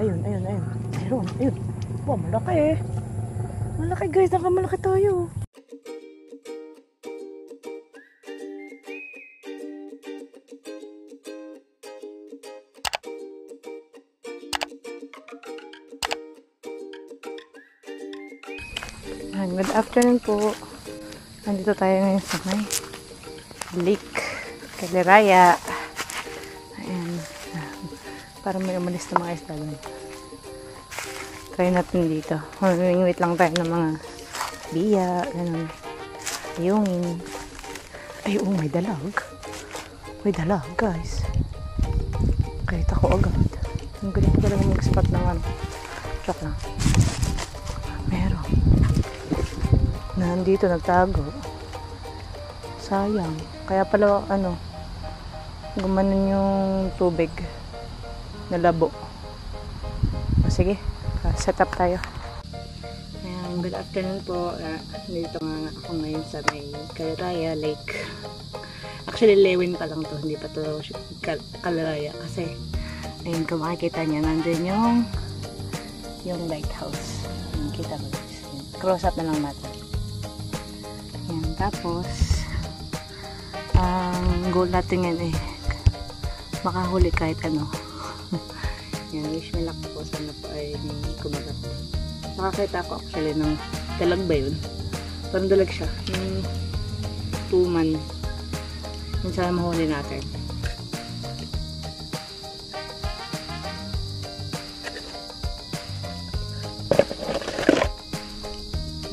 Ayun. Ayun. Wow, malaki eh. Malaki guys, nakamalaki tayo. Good afternoon po. Nandito tayo ngayon sa may Lake Caliraya. Ayan. Para may umalis na mga isda doon. Try natin dito. Wait lang tayo ng mga biya. Ganun. Ayungin. Ay, oh, may dalag. May dalag, guys. Kahit ako agad. Ang galing ko talaga mag-spot ng ano. Chok lang. Meron. Nandito nagtago. Sayang. Kaya pala ano, gumanon yung tubig na labo. Sige, set up tayo. Ayan, good afternoon po. Nandito nga ako ngayon sa may Caliraya Lake. Actually, Lewin pa lang to. Hindi pa to Caliraya. Kasi, ayun, kung makikita niya, nandun yung lighthouse. Ayun, kita mo. Cross up na lang natin. Ayan, tapos ang goal natin yan eh makahuli kahit ano. Yan, wish me luck po. Sana po ay kumagat. Nakakita ko actually ng dalag ba yun? Parang dalag siya. Yung tuman. Yun sana mahuli natin.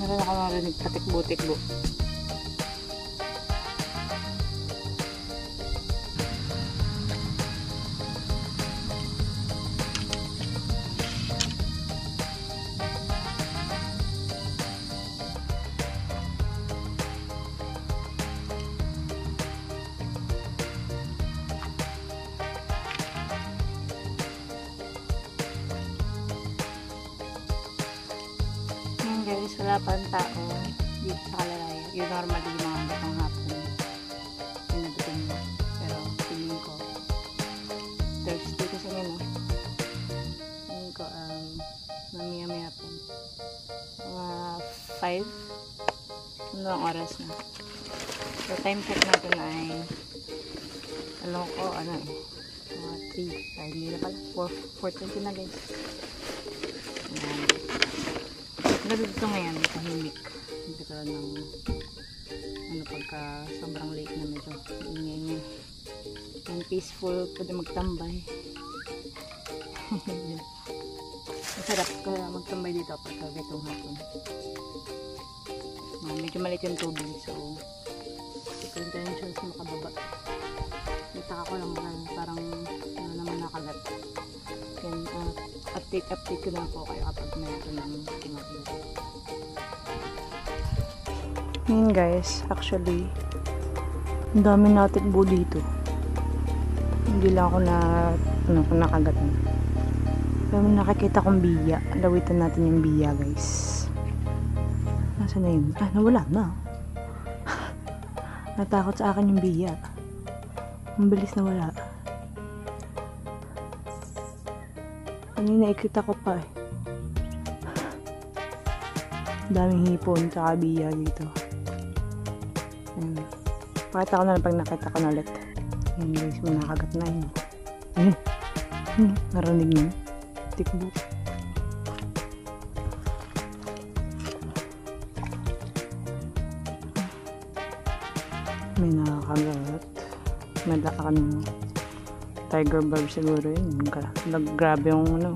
Meron ako narinig katikbo-tikbo. Guys, wala pa ang tao dito sa Caliraya. Yung normal yung mga batang hapon yung nabitin mo. Pero feeling ko Thursday kasi ngayon, no? Feeling ko mamaya po mga 5 ano ang oras na. So time check natin ay alam ko ano eh mga 3 ay hindi na pala 4:20 na guys. Grabe dito ngayon, tahimik. Hindi ka ng ano pagka sobrang late na medyo ingay-ingay. And peaceful, pwede magtambay. Masarap ka magtambay dito pagka itong hapon. Medyo maliit yung tubig, so hindi ko rin tayo yung chance na makababa. Nataka ko lang parang ano naman nakalat. Then, update ko na po kayo kapag mayroon ng tumagin. Guys, actually ang dami natikbo dito. Hindi lang ako nakagat na. Pero nakakita kong biya. Lawitan natin yung biya, guys. Nasaan na yun? Nawala na. Natakot sa akin yung biya. Ang bilis na wala. Kanina ikita ko pa eh. Daming hipon tsaka biya dito. Pakita ko na lang pag nakita ko na ulit. Ayan guys, may nakagat na yun. Narinig nyo? Tikbo. May nakakagat. May lakan tiger barb siguro yun. Grabe yung ano.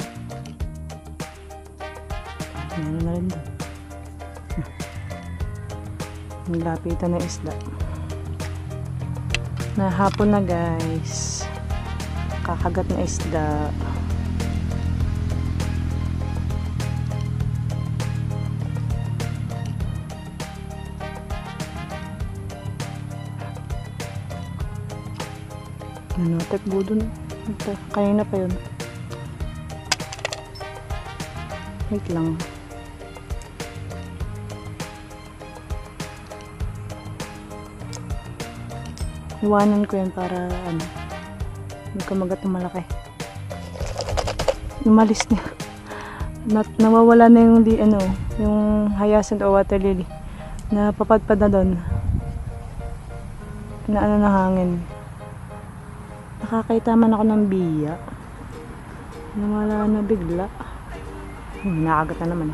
Ano na rin doon. Nilapitan na isda. Nahapon na guys. Kakagat na isda. Takbo dun. Kaya na pa yun. Wait lang. Iwanan ko yan para ano, may kumagat na malaki. Umalis niya. Nawawala na yung yung hyacinth o water lily. Napapadpad na doon. Na ng hangin. Nakakita man ako ng biya. Nawala na bigla. Nakagat na naman.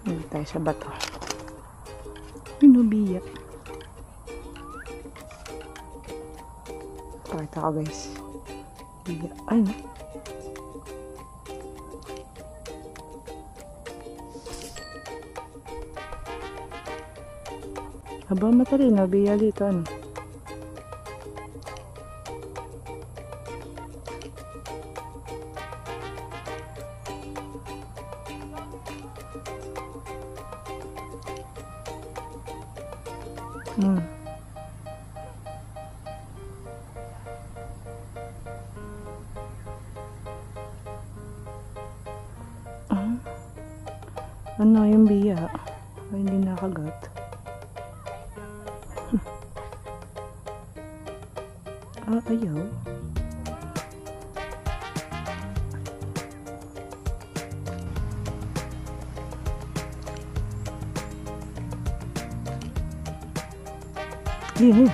Hindi tayo sa bato. Biya. Pakita ko guys. Biya. Ay no. Aba, matalino, biya dito, ano? Ano, yung biya? Ay, hindi nakagat. Ayaw. Yun.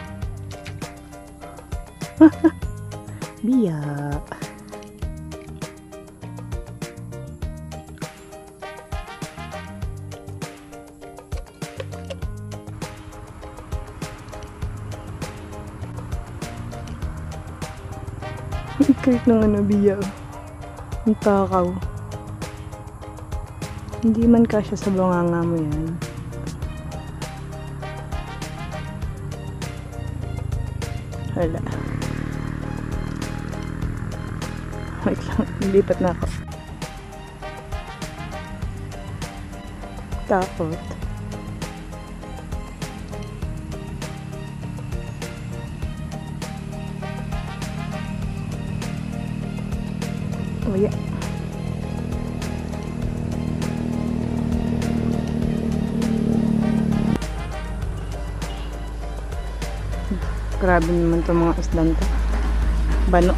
Biya. Kahit ng biya. Ang takaw. Hindi man kasya sa bunganga mo yan. Wala. Wait lang. Nilipat na ako. Takot. Oh yeah. Grabe naman itong mga isdan to. Bano.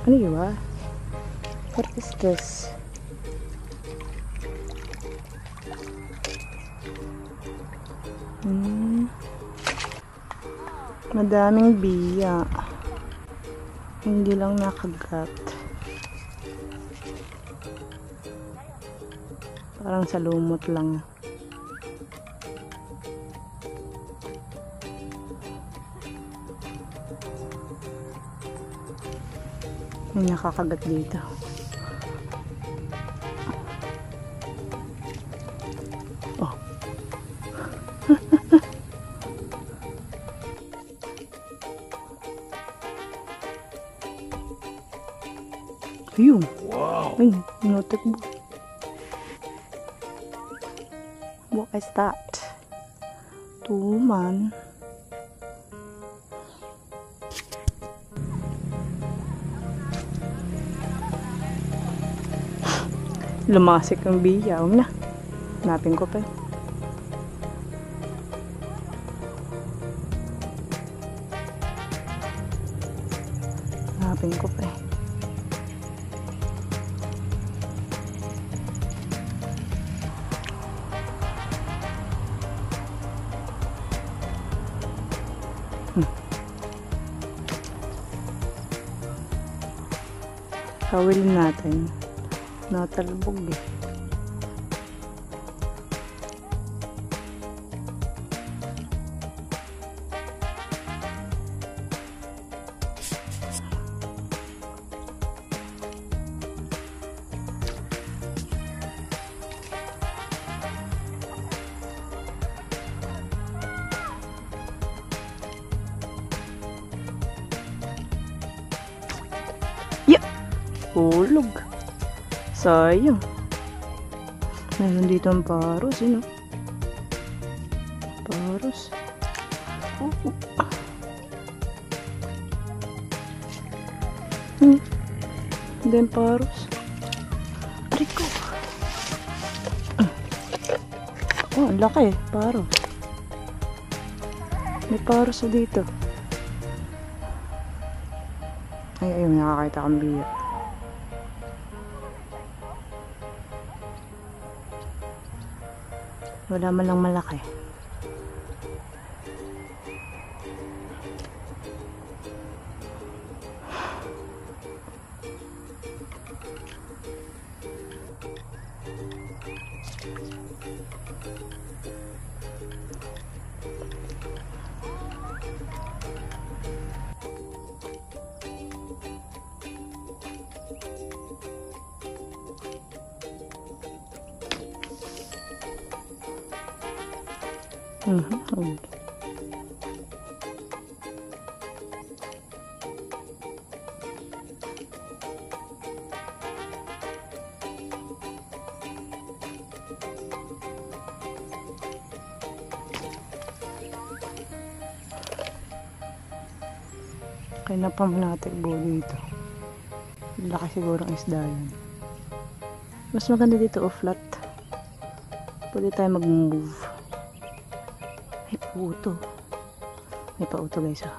Ano yun ba? What is this? Madaming biya. Hindi lang nakagat. Parang sa lumot lang. May nakakagat dito. Oh. Ayun. Wow. Ay, notek mo. What is that? Tuman. Lumasik ang biya. Huwag na. Hanapin ko pa eh. Hanapin ko pa eh. Kawilin natin. Natalbog eh. Hulog. Sayang. Meron dito ang paros, yun o. Paros. Then paros. Aray ko. Oh, ang laki. Paros. May paros na dito. Ay, ayun. Nakakita kang biya. Wala man lang malaki. Okay. Kaya pa muna natin buo dito. Laki siguro ang isda yun. Mas maganda dito o flat. Pwede tayo mag-move. May pauto. May pauto guys ah.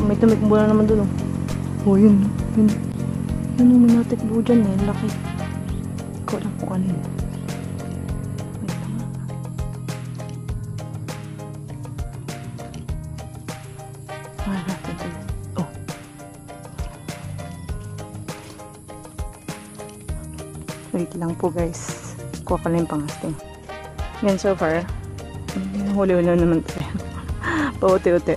May tumikbo na naman dun oh. Oh yun. Yun yung may natikbo dyan eh. Laki. Ikaw lang kung ano yun. Wait lang nga. Natin ito. Oh. Wait lang po guys. Kuha ka lang yung pangasting. Yan so far. Huli-huli naman tayo. Pauti-uti.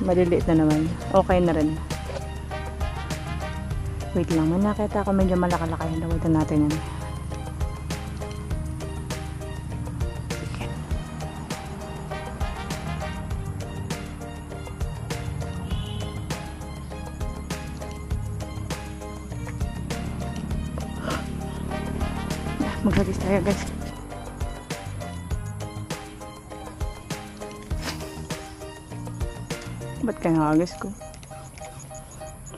Maliliit na naman. Okay na rin. Wait lang. May nakita ako medyo malakalaki. Lawitan natin yan. Okay. Maghagis tayo guys. Ba't kaya nakagis ko?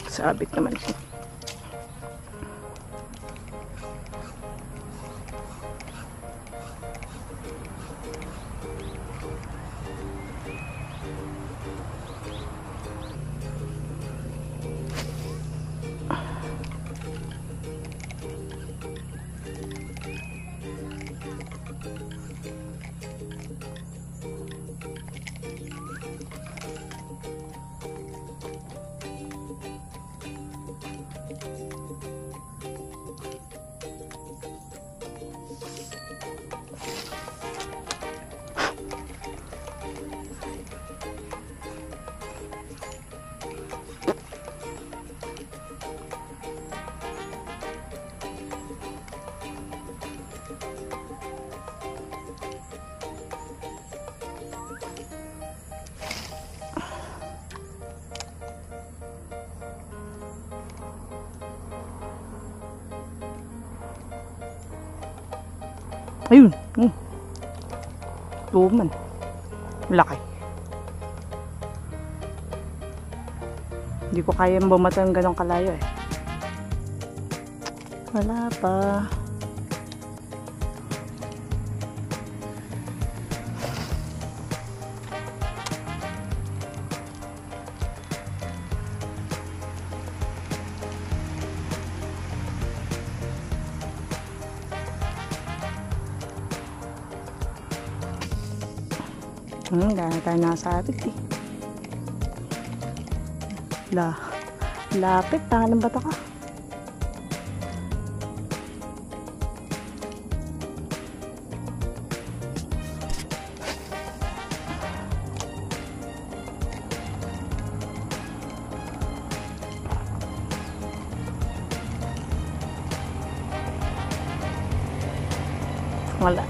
Sabit naman siya. Ayun. Tuman. Laki. Hindi ko kayang bumatang ganong kalayo eh. Wala pa. Dahil tayo nakasabit eh. Lapit, tangan ng bata ka. Wala.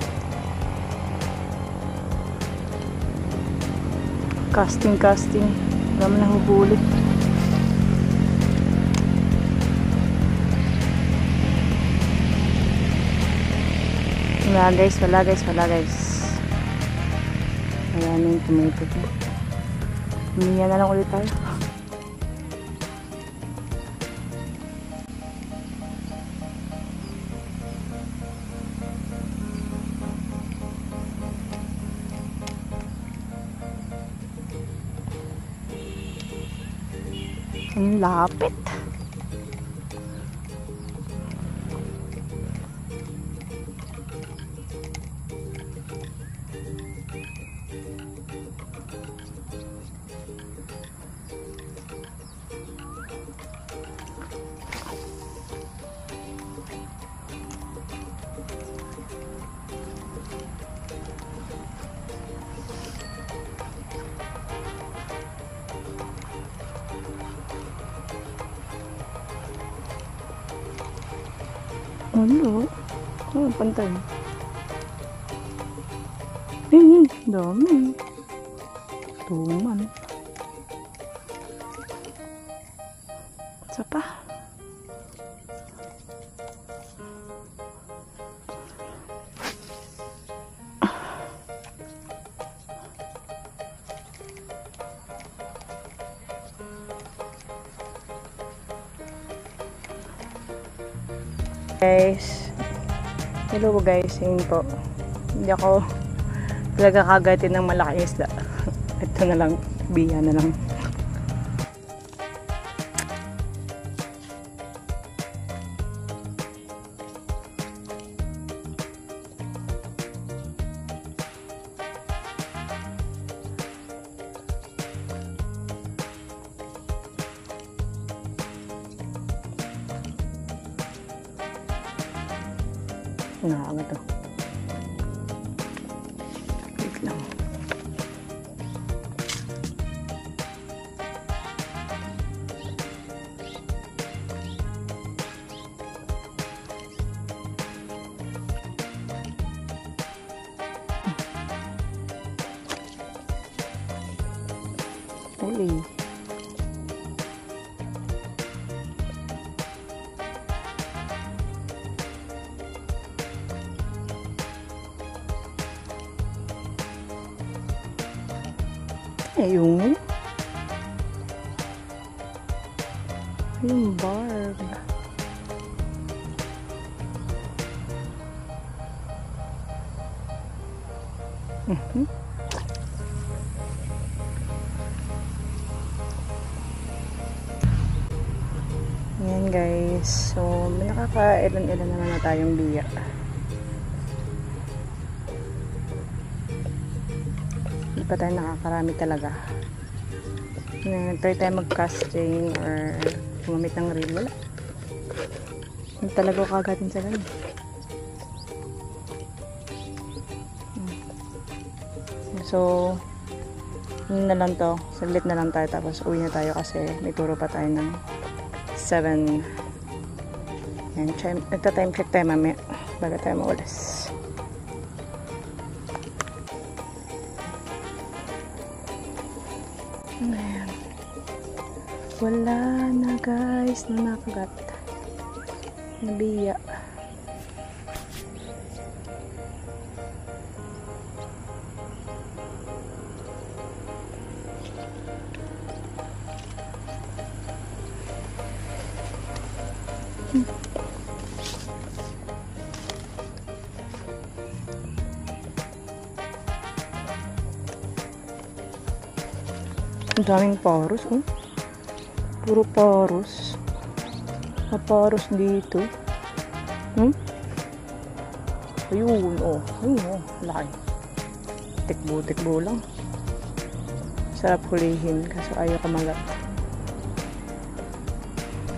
Casting. Wala mo nahubulit. Wala guys, wala guys, wala guys. Ayan yung tomato. Humiya na lang ulit tayo. Ang lapit. Ano? Oh, pantay. Dami. Tuman. Isa pa. Guys, hello guys, yun po. Hindi ako talaga kagatin ng malaking isda. Ito na lang, biya na lang. Nakaka to. Wait lang. Uli. Yung barb. Ayan guys, so may nakaka-ilan-ilan naman na tayong biya. Hindi pa tayo nakakarami talaga. Try tayo mag-casting or gumamit ng reel. Wala. Hindi talaga kagatin sa ganun. So, yun na lang to. Saglit na lang tayo tapos uwi na tayo kasi may turo pa tayo ng 7. Yan, time check tayo mamaya bago tayo mawalas. Ayan. Wala na guys na nakagat. Nabiya. Ang daming paros, oh. Puro paros. Paros dito. Ayun, oh. Ayun, oh. Laki. Tikbo lang. Sarap hulihin kasi ayaw kamagat.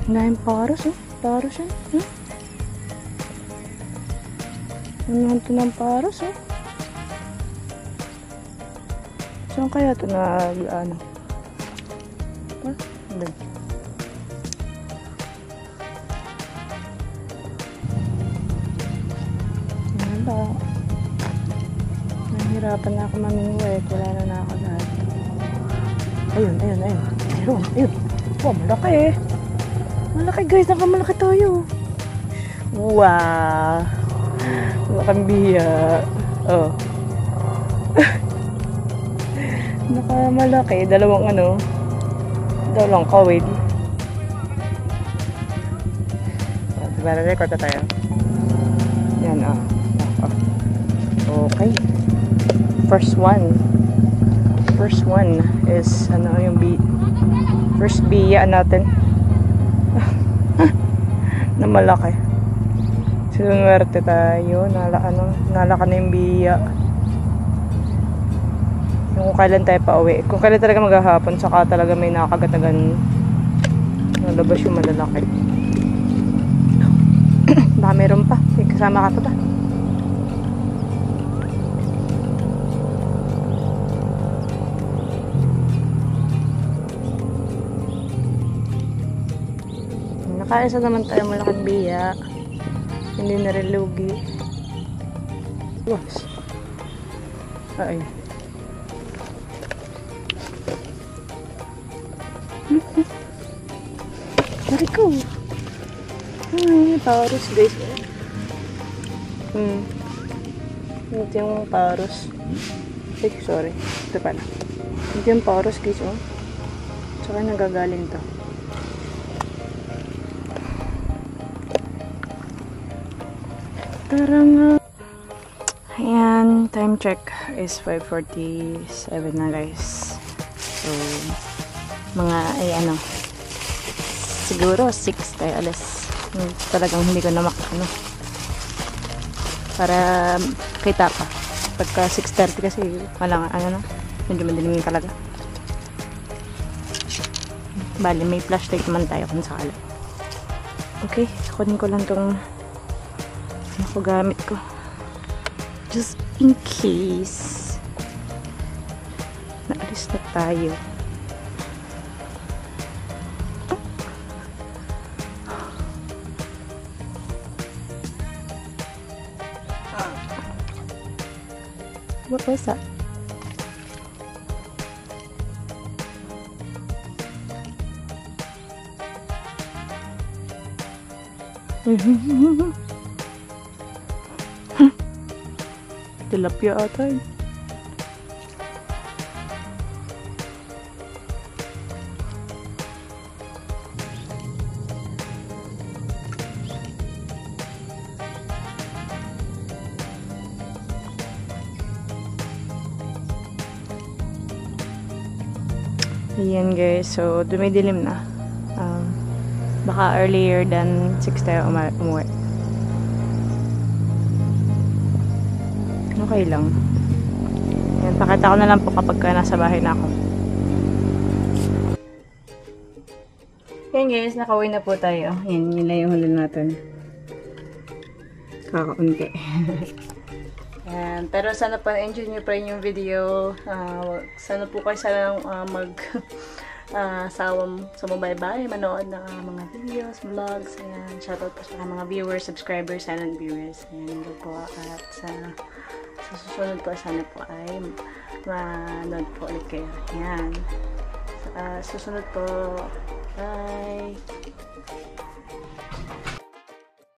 Ang daming paros, oh. Paros yan. Ano ito ng paros, oh. Saan kaya ito ano? Doon. Ano ba? Nahihirapan na ako mamingwit. Wala na nakakagat. Ayun. Ayun. Wow, malaki. Malaki guys, nakamalaki tayo. Wow. Malaking biya. Oh. Nakamalaki. Dalawang kawid. Para record na tayo. Yan, Okay. First one is yung first biya natin. Na malaki. Sinuwerte tayo. Nalaka na yung biya. Kung kailan tayo pa uwi. Kung kailan talaga maghahapon, saka talaga may nakakagat na ganun. Nalabas yung malalaki. Baka meron pa. May kasama ka pa ba? Nakaisa naman tayo malaking biya. Hindi na rin lugi. Was. Ay. Dari ko. Ay, parus guys. Ito yung parus. Ay, sorry. Ito pala. Ito yung parus guys, oh. Tsaka nagagaling to. Tarang. Ayan, time check is 5:47 na guys. So, siguro 6 tayo alas. Talagang hindi ko na para kita pa. Pagka 6:30 kasi walang medyo madilim talaga. Bali, may flashlight naman tayo kung sakali. Okay, kunin ko lang tong gamit ko. Just in case naalis na tayo. What was that? Tilapia ata yun. Ayan guys, so dumidilim na. Baka earlier than 6 tayo umuwi. Okay lang. Ayan, pakita ko na lang po kapag nasa bahay na ako. Ayan guys, nakauwi na po tayo. Ayan, yun lang yung huli natin. Kakaunti. Ayan, pero sana po enjoy nyo pa rin yung video. Sana po kayo sumubaybay, manood ng mga videos, vlogs. Ayan, shoutout po sa mga viewers, subscribers, silent viewers. Ayan, po. At sa susunod po, sana po ay manood po ulit kayo. Ayan. Susunod po. Bye!